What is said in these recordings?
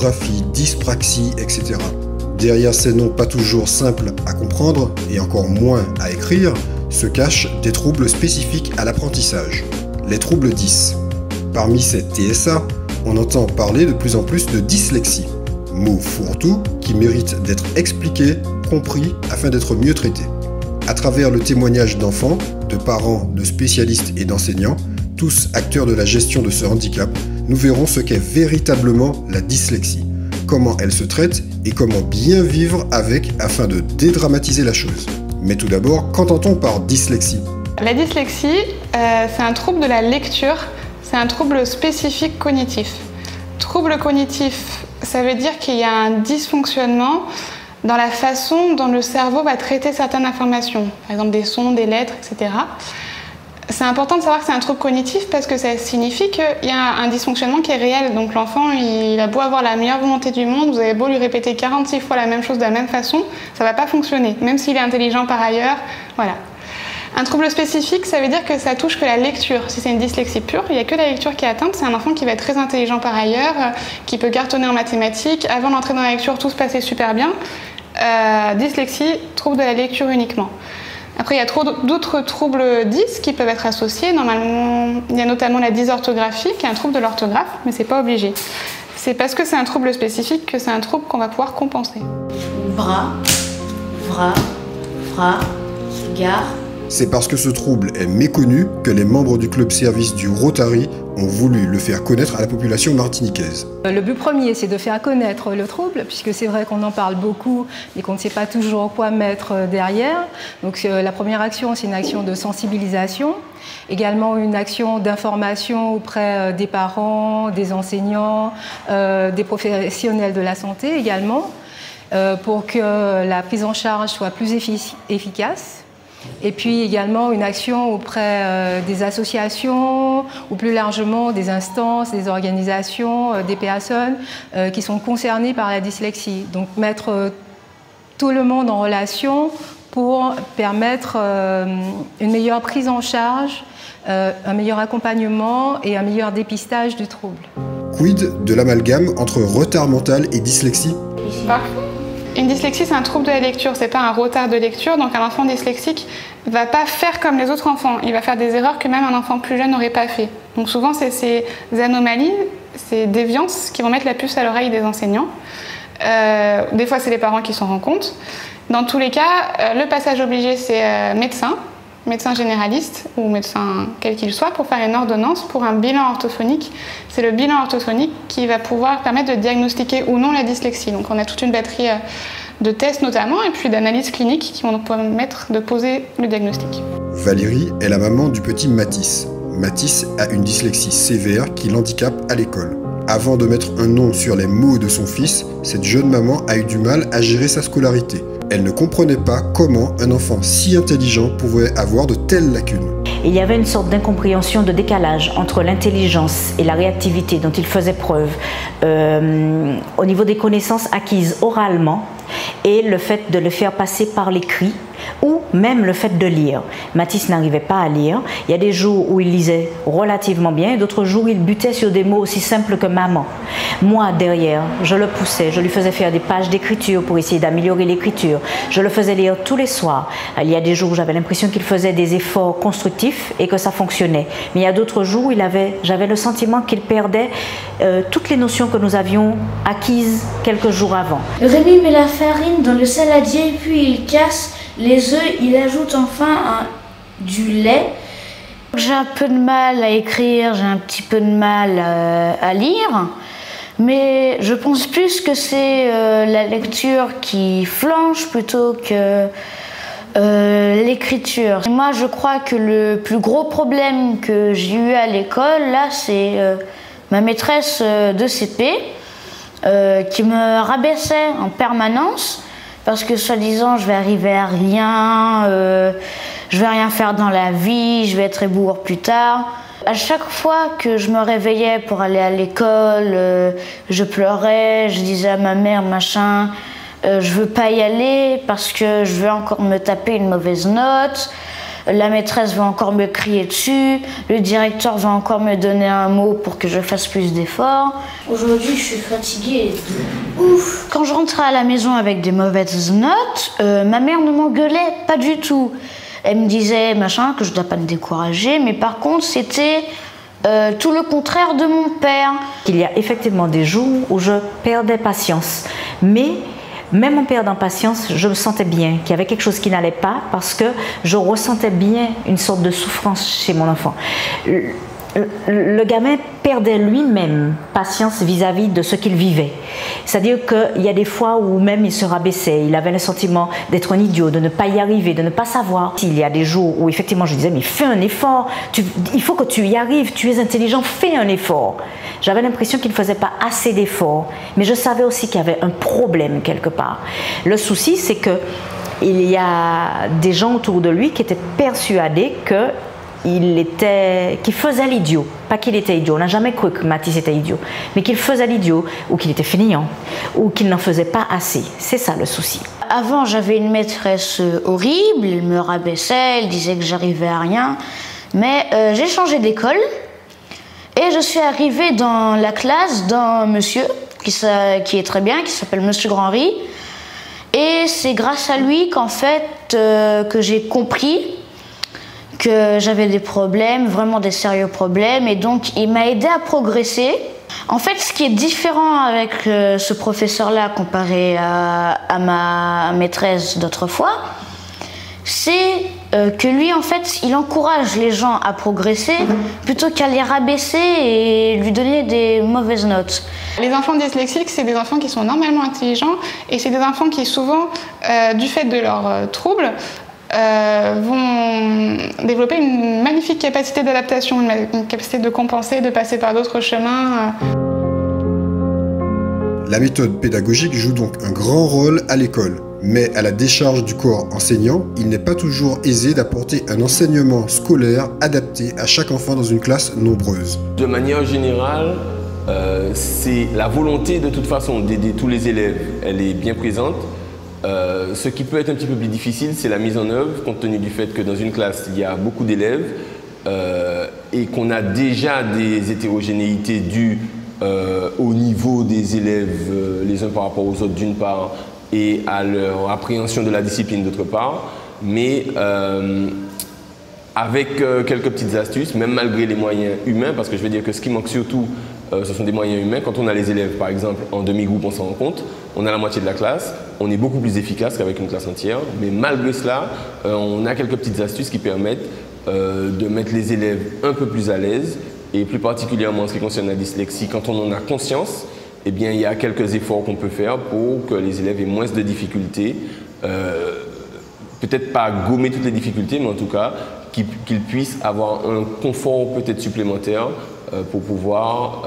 dysorthographie, dyspraxie, etc. Derrière ces noms pas toujours simples à comprendre, et encore moins à écrire, se cachent des troubles spécifiques à l'apprentissage, les troubles 10. Parmi ces TSA, on entend parler de plus en plus de dyslexie, mot fourre-tout qui mérite d'être expliqué, compris afin d'être mieux traité. À travers le témoignage d'enfants, de parents, de spécialistes et d'enseignants, tous acteurs de la gestion de ce handicap, nous verrons ce qu'est véritablement la dyslexie, comment elle se traite et comment bien vivre avec afin de dédramatiser la chose. Mais tout d'abord, qu'entend-on par dyslexie? La dyslexie, c'est un trouble de la lecture, c'est un trouble spécifique cognitif. Trouble cognitif, ça veut dire qu'il y a un dysfonctionnement dans la façon dont le cerveau va traiter certaines informations, par exemple des sons, des lettres, etc. C'est important de savoir que c'est un trouble cognitif parce que ça signifie qu'il y a un dysfonctionnement qui est réel. Donc l'enfant, il a beau avoir la meilleure volonté du monde, vous avez beau lui répéter 46 fois la même chose de la même façon, ça ne va pas fonctionner, même s'il est intelligent par ailleurs. Voilà. Un trouble spécifique, ça veut dire que ça touche que la lecture. Si c'est une dyslexie pure, il n'y a que la lecture qui est atteinte. C'est un enfant qui va être très intelligent par ailleurs, qui peut cartonner en mathématiques. Avant d'entrer dans la lecture, tout se passait super bien. Dyslexie, trouble de la lecture uniquement. Après, il y a d'autres troubles 10 qui peuvent être associés. Normalement, il y a notamment la dysorthographie, qui est un trouble de l'orthographe, mais ce n'est pas obligé. C'est parce que c'est un trouble spécifique que c'est un trouble qu'on va pouvoir compenser. Bras, gare. C'est parce que ce trouble est méconnu que les membres du club service du Rotary ont voulu le faire connaître à la population martiniquaise. Le but premier, c'est de faire connaître le trouble, puisque c'est vrai qu'on en parle beaucoup, mais qu'on ne sait pas toujours quoi mettre derrière. Donc la première action, c'est une action de sensibilisation, également une action d'information auprès des parents, des enseignants, des professionnels de la santé également, pour que la prise en charge soit plus efficace. Et puis également une action auprès des associations ou plus largement des instances, des organisations, des personnes qui sont concernées par la dyslexie. Donc mettre tout le monde en relation pour permettre une meilleure prise en charge, un meilleur accompagnement et un meilleur dépistage du trouble. Quid de l'amalgame entre retard mental et dyslexie? Une dyslexie, c'est un trouble de la lecture, c'est pas un retard de lecture. Donc un enfant dyslexique va pas faire comme les autres enfants. Il va faire des erreurs que même un enfant plus jeune n'aurait pas fait. Donc souvent, c'est ces anomalies, ces déviances qui vont mettre la puce à l'oreille des enseignants. Des fois, c'est les parents qui s'en rendent compte. Dans tous les cas, le passage obligé, c'est médecin généraliste ou médecin quel qu'il soit, pour faire une ordonnance pour un bilan orthophonique. C'est le bilan orthophonique qui va pouvoir permettre de diagnostiquer ou non la dyslexie. Donc on a toute une batterie de tests notamment et puis d'analyses cliniques qui vont nous permettre de poser le diagnostic. Valérie est la maman du petit Mathis. Mathis a une dyslexie sévère qui l'handicape à l'école. Avant de mettre un nom sur les mots de son fils, cette jeune maman a eu du mal à gérer sa scolarité. Elle ne comprenait pas comment un enfant si intelligent pouvait avoir de telles lacunes. Il y avait une sorte d'incompréhension, de décalage entre l'intelligence et la réactivité dont il faisait preuve au niveau des connaissances acquises oralement et le fait de le faire passer par l'écrit ou même le fait de lire. Mathis n'arrivait pas à lire. Il y a des jours où il lisait relativement bien et d'autres jours où il butait sur des mots aussi simples que maman. Moi, derrière, je le poussais, je lui faisais faire des pages d'écriture pour essayer d'améliorer l'écriture. Je le faisais lire tous les soirs. Il y a des jours où j'avais l'impression qu'il faisait des efforts constructifs et que ça fonctionnait. Mais il y a d'autres jours où j'avais le sentiment qu'il perdait toutes les notions que nous avions acquises quelques jours avant. Rémi met la farine dans le saladier, puis il casse les œufs, il ajoute enfin du lait. J'ai un peu de mal à écrire, j'ai un petit peu de mal à lire, mais je pense plus que c'est la lecture qui flanche plutôt que l'écriture. Moi, je crois que le plus gros problème que j'ai eu à l'école, là, c'est ma maîtresse de CP qui me rabaissait en permanence. Parce que soi-disant, je vais arriver à rien, je vais rien faire dans la vie, je vais être ébour plus tard. À chaque fois que je me réveillais pour aller à l'école, je pleurais, je disais à ma mère, machin, je veux pas y aller parce que je veux encore me taper une mauvaise note. La maîtresse va encore me crier dessus, le directeur va encore me donner un mot pour que je fasse plus d'efforts. Aujourd'hui, je suis fatiguée. Ouf. Quand je rentrais à la maison avec des mauvaises notes, ma mère ne m'engueulait pas du tout. Elle me disait machin que je ne dois pas me décourager, mais par contre, c'était tout le contraire de mon père. Il y a effectivement des jours où je perdais patience, mais même en perdant patience, je me sentais bien, qu'il y avait quelque chose qui n'allait pas parce que je ressentais bien une sorte de souffrance chez mon enfant. Le gamin perdait lui-même patience vis-à-vis de ce qu'il vivait. C'est-à-dire qu'il y a des fois où même il se rabaissait, il avait le sentiment d'être un idiot, de ne pas y arriver, de ne pas savoir. Il y a des jours où effectivement je disais mais fais un effort, il faut que tu y arrives, tu es intelligent, fais un effort. J'avais l'impression qu'il ne faisait pas assez d'efforts, mais je savais aussi qu'il y avait un problème quelque part. Le souci c'est qu'il y a des gens autour de lui qui étaient persuadés qu'il faisait l'idiot, pas qu'il était idiot, on n'a jamais cru que Mathis était idiot, mais qu'il faisait l'idiot, ou qu'il était fainéant, ou qu'il n'en faisait pas assez. C'est ça le souci. Avant, j'avais une maîtresse horrible, elle me rabaissait, elle disait que j'arrivais à rien, mais j'ai changé d'école et je suis arrivée dans la classe d'un monsieur qui est très bien, qui s'appelle Monsieur Grandry, et c'est grâce à lui qu'en fait que j'ai compris que j'avais des problèmes, vraiment des sérieux problèmes, et donc il m'a aidé à progresser. En fait, ce qui est différent avec ce professeur-là comparé à ma maîtresse d'autrefois, c'est que lui, en fait, il encourage les gens à progresser plutôt qu'à les rabaisser et lui donner des mauvaises notes. Les enfants dyslexiques, c'est des enfants qui sont normalement intelligents, et c'est des enfants qui souvent, du fait de leurs troubles, vont développer une magnifique capacité d'adaptation, une capacité de compenser, de passer par d'autres chemins. La méthode pédagogique joue donc un grand rôle à l'école, mais à la décharge du corps enseignant, il n'est pas toujours aisé d'apporter un enseignement scolaire adapté à chaque enfant dans une classe nombreuse. De manière générale, c'est la volonté de toute façon d'aider tous les élèves, elle est bien présente. Ce qui peut être un petit peu plus difficile, c'est la mise en œuvre, compte tenu du fait que dans une classe, il y a beaucoup d'élèves et qu'on a déjà des hétérogénéités dues au niveau des élèves, les uns par rapport aux autres d'une part, et à leur appréhension de la discipline d'autre part. Mais avec quelques petites astuces, même malgré les moyens humains, parce que je veux dire que ce qui manque surtout, ce sont des moyens humains. Quand on a les élèves, par exemple, en demi-groupe, on s'en rend compte, on a la moitié de la classe, on est beaucoup plus efficace qu'avec une classe entière. Mais malgré cela, on a quelques petites astuces qui permettent de mettre les élèves un peu plus à l'aise. Et plus particulièrement en ce qui concerne la dyslexie, quand on en a conscience, eh bien, il y a quelques efforts qu'on peut faire pour que les élèves aient moins de difficultés. Peut-être pas gommer toutes les difficultés, mais en tout cas, qu'ils puissent avoir un confort peut-être supplémentaire pour pouvoir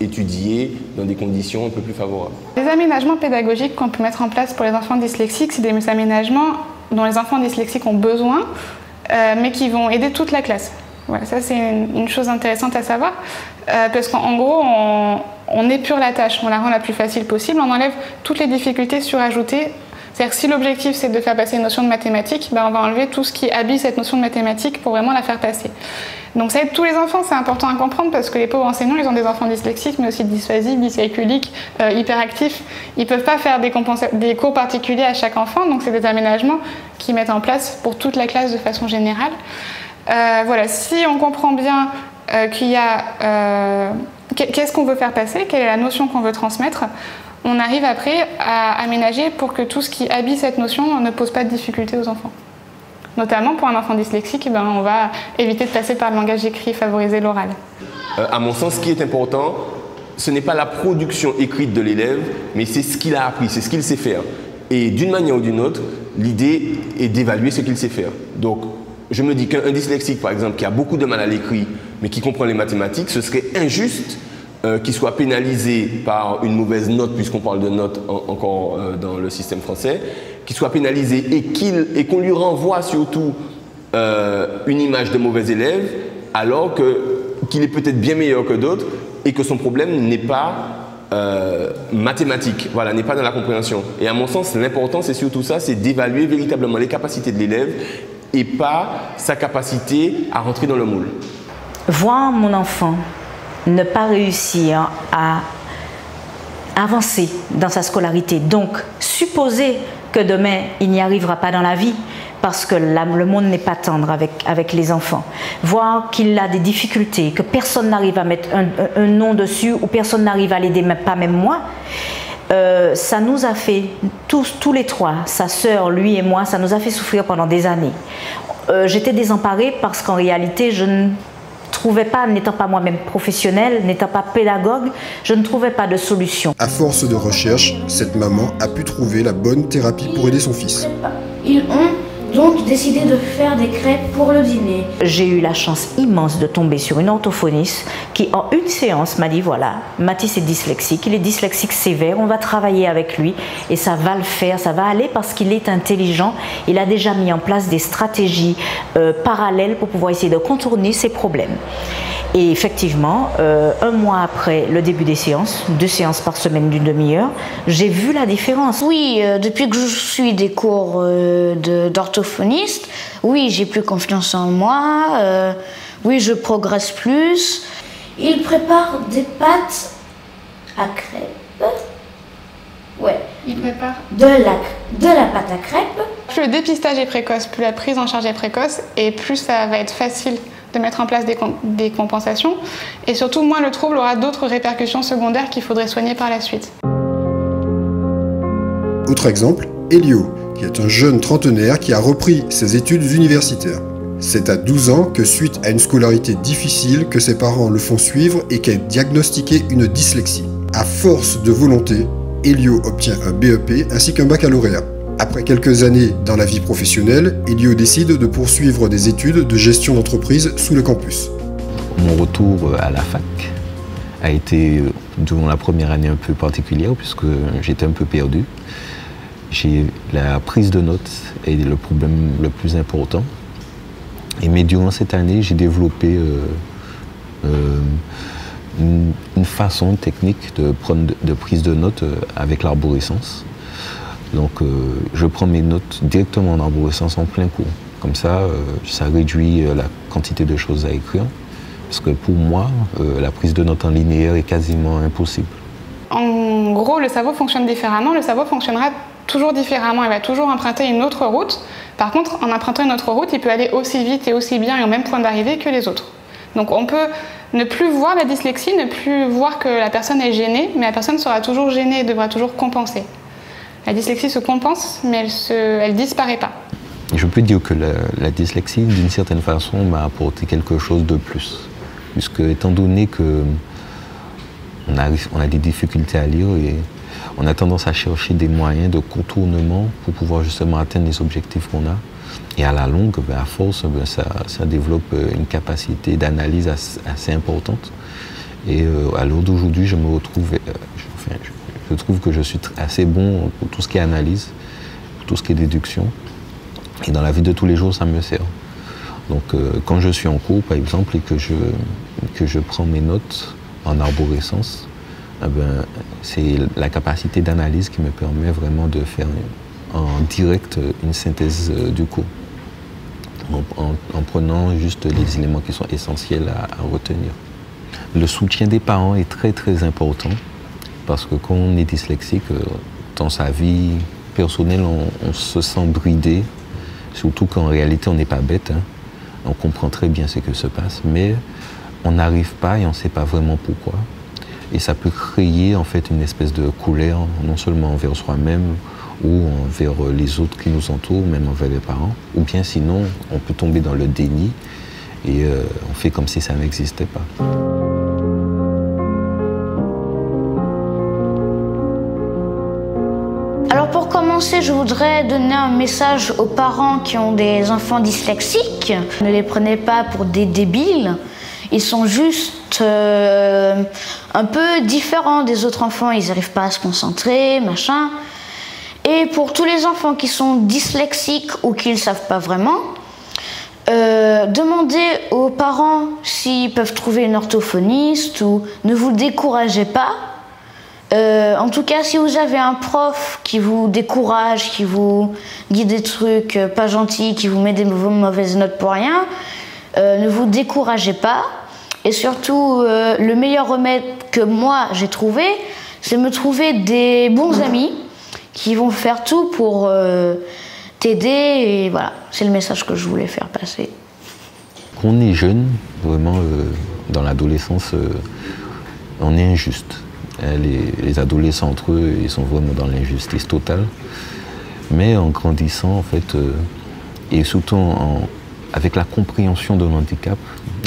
étudier dans des conditions un peu plus favorables. Les aménagements pédagogiques qu'on peut mettre en place pour les enfants dyslexiques, c'est des aménagements dont les enfants dyslexiques ont besoin, mais qui vont aider toute la classe. Voilà, ça c'est une chose intéressante à savoir, parce qu'en gros, on épure la tâche, on la rend la plus facile possible, on enlève toutes les difficultés surajoutées. C'est-à-dire que si l'objectif c'est de faire passer une notion de mathématiques, on va enlever tout ce qui habille cette notion de mathématiques pour vraiment la faire passer. Donc ça aide tous les enfants, c'est important à comprendre parce que les pauvres enseignants, ils ont des enfants dyslexiques, mais aussi dysphasiques, dyscalculiques, hyperactifs. Ils ne peuvent pas faire des cours particuliers à chaque enfant, donc c'est des aménagements qu'ils mettent en place pour toute la classe de façon générale. Voilà, si on comprend bien qu'il y a qu'est-ce qu'on veut faire passer, quelle est la notion qu'on veut transmettre, on arrive après à aménager pour que tout ce qui habille cette notion ne pose pas de difficultés aux enfants. Notamment pour un enfant dyslexique, on va éviter de passer par le langage écrit et favoriser l'oral. À mon sens, ce qui est important, ce n'est pas la production écrite de l'élève, mais c'est ce qu'il a appris, c'est ce qu'il sait faire. Et d'une manière ou d'une autre, l'idée est d'évaluer ce qu'il sait faire. Donc, je me dis qu'un dyslexique, par exemple, qui a beaucoup de mal à l'écrit, mais qui comprend les mathématiques, ce serait injuste qu'il soit pénalisé par une mauvaise note, puisqu'on parle de notes encore dans le système français, qu'il soit pénalisé et qu'on lui renvoie surtout une image de mauvais élève, alors qu'il est peut-être bien meilleur que d'autres et que son problème n'est pas mathématique, voilà, n'est pas dans la compréhension. Et à mon sens, l'important, c'est surtout ça, c'est d'évaluer véritablement les capacités de l'élève et pas sa capacité à rentrer dans le moule. Voir mon enfant ne pas réussir à avancer dans sa scolarité, donc supposer que demain il n'y arrivera pas dans la vie parce que le monde n'est pas tendre avec les enfants, voir qu'il a des difficultés, que personne n'arrive à mettre un nom dessus ou personne n'arrive à l'aider, pas même moi, ça nous a fait, tous les trois, sa sœur, lui et moi, ça nous a fait souffrir pendant des années. J'étais désemparée parce qu'en réalité, je ne trouvais pas, n'étant pas moi-même professionnelle, n'étant pas pédagogue, je ne trouvais pas de solution. À force de recherche, cette maman a pu trouver la bonne thérapie pour aider son fils. Ils ont donc décidé de faire des crêpes pour le dîner. J'ai eu la chance immense de tomber sur une orthophoniste qui, en une séance, m'a dit voilà, Mathis est dyslexique, il est dyslexique sévère, on va travailler avec lui et ça va le faire, ça va aller parce qu'il est intelligent. Il a déjà mis en place des stratégies parallèles pour pouvoir essayer de contourner ses problèmes. Et effectivement, un mois après le début des séances, 2 séances par semaine d'une demi-heure, j'ai vu la différence. Oui, depuis que je suis des cours d'orthophoniste, oui, j'ai plus confiance en moi, oui, je progresse plus. Il prépare des pâtes à crêpes. Ouais. Il prépare de la pâte à crêpes. Plus le dépistage est précoce, plus la prise en charge est précoce et plus ça va être facile de mettre en place des compensations et surtout moins le trouble aura d'autres répercussions secondaires qu'il faudrait soigner par la suite. Autre exemple, Elio, qui est un jeune trentenaire qui a repris ses études universitaires. C'est à 12 ans que, suite à une scolarité difficile, que ses parents le font suivre et qu'est diagnostiquée une dyslexie. À force de volonté, Elio obtient un BEP ainsi qu'un baccalauréat. Après quelques années dans la vie professionnelle, Elio décide de poursuivre des études de gestion d'entreprise sous le campus. Mon retour à la fac a été, durant la première année, un peu particulière puisque j'étais un peu perdu. La prise de notes est le problème le plus important. Mais durant cette année, j'ai développé une façon technique de prise de notes avec l'arborescence. Donc je prends mes notes directement en arborescence en plein cours. Comme ça, ça réduit la quantité de choses à écrire. Parce que pour moi, la prise de notes en linéaire est quasiment impossible. En gros, le cerveau fonctionne différemment. Le cerveau fonctionnera toujours différemment. Il va toujours emprunter une autre route. Par contre, en empruntant une autre route, il peut aller aussi vite et aussi bien et au même point d'arrivée que les autres. Donc on peut ne plus voir la dyslexie, ne plus voir que la personne est gênée, mais la personne sera toujours gênée et devra toujours compenser. La dyslexie se compense, mais elle disparaît pas. Je peux dire que la dyslexie, d'une certaine façon, m'a apporté quelque chose de plus. Puisque, étant donné qu'on a des difficultés à lire et on a tendance à chercher des moyens de contournement pour pouvoir justement atteindre les objectifs qu'on a. Et à la longue, à force, ça développe une capacité d'analyse assez importante. Et à l'heure d'aujourd'hui, je me retrouve... Je trouve que je suis assez bon pour tout ce qui est analyse, pour tout ce qui est déduction. Et dans la vie de tous les jours, ça me sert. Donc quand je suis en cours, par exemple, et que je prends mes notes en arborescence, c'est la capacité d'analyse qui me permet vraiment de faire en direct une synthèse du cours. En prenant juste les éléments qui sont essentiels à retenir. Le soutien des parents est très très important. Parce que quand on est dyslexique, dans sa vie personnelle, on se sent bridé, surtout qu'en réalité, on n'est pas bête. Hein. On comprend très bien ce qui se passe, mais on n'arrive pas et on ne sait pas vraiment pourquoi. Et ça peut créer en fait une espèce de colère, non seulement envers soi-même ou envers les autres qui nous entourent, même envers les parents. Ou bien sinon, on peut tomber dans le déni et on fait comme si ça n'existait pas. Alors pour commencer, je voudrais donner un message aux parents qui ont des enfants dyslexiques. Ne les prenez pas pour des débiles. Ils sont juste un peu différents des autres enfants. Ils n'arrivent pas à se concentrer, machin. Et pour tous les enfants qui sont dyslexiques ou qui ne le savent pas vraiment, demandez aux parents s'ils peuvent trouver une orthophoniste ou ne vous découragez pas. En tout cas, si vous avez un prof qui vous décourage, qui vous dit des trucs pas gentils, qui vous met des mauvaises notes pour rien, ne vous découragez pas. Et surtout, le meilleur remède que moi j'ai trouvé, c'est me trouver des bons amis qui vont faire tout pour t'aider. Et voilà, c'est le message que je voulais faire passer. Quand on est jeune, vraiment, dans l'adolescence, on est injuste. Les adolescents entre eux, ils sont vraiment dans l'injustice totale. Mais en grandissant, en fait, et surtout avec la compréhension de l'handicap,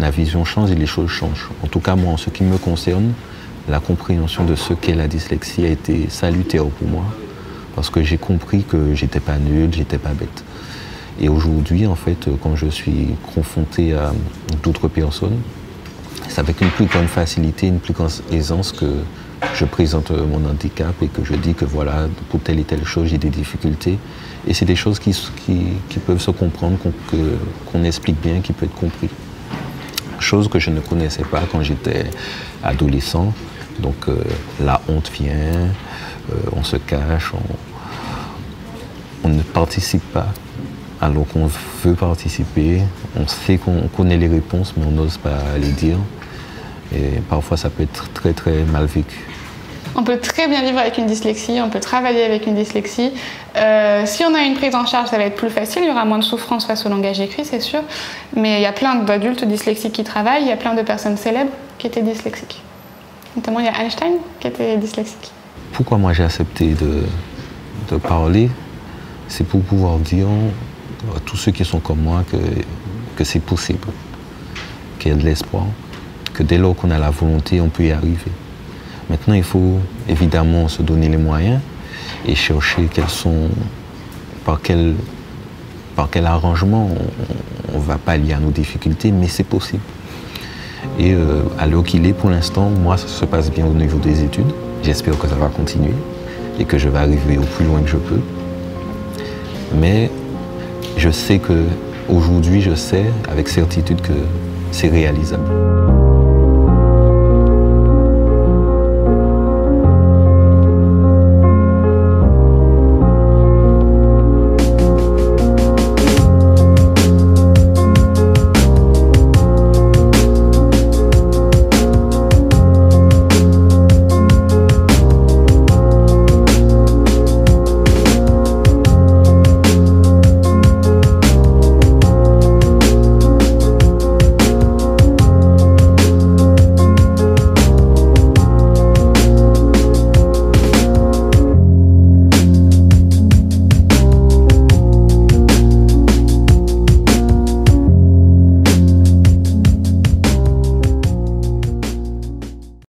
la vision change et les choses changent. En tout cas, moi, en ce qui me concerne, la compréhension de ce qu'est la dyslexie a été salutaire pour moi, parce que j'ai compris que j'étais pas nul, j'étais pas bête. Et aujourd'hui, en fait, quand je suis confronté à d'autres personnes, c'est avec une plus grande facilité, une plus grande aisance que je présente mon handicap et que je dis que voilà, pour telle et telle chose, j'ai des difficultés. Et c'est des choses qui peuvent se comprendre, qu'on explique bien, qui peut être compris. Chose que je ne connaissais pas quand j'étais adolescent. Donc la honte vient, on se cache, on ne participe pas. Alors qu'on veut participer, on sait qu'on connaît les réponses, mais on n'ose pas les dire. Et parfois, ça peut être très, très mal vécu. On peut très bien vivre avec une dyslexie, on peut travailler avec une dyslexie. Si on a une prise en charge, ça va être plus facile, il y aura moins de souffrance face au langage écrit, c'est sûr. Mais il y a plein d'adultes dyslexiques qui travaillent, il y a plein de personnes célèbres qui étaient dyslexiques. Notamment, il y a Einstein qui était dyslexique. Pourquoi moi j'ai accepté de parler, c'est pour pouvoir dire à tous ceux qui sont comme moi que c'est possible, qu'il y a de l'espoir, que dès lors qu'on a la volonté, on peut y arriver. Maintenant, il faut évidemment se donner les moyens et chercher par quel arrangement on va pallier à nos difficultés, mais c'est possible. Et à l'heure qu'il est, pour l'instant, moi, ça se passe bien au niveau des études. J'espère que ça va continuer et que je vais arriver au plus loin que je peux. Mais je sais qu'aujourd'hui, je sais avec certitude que c'est réalisable.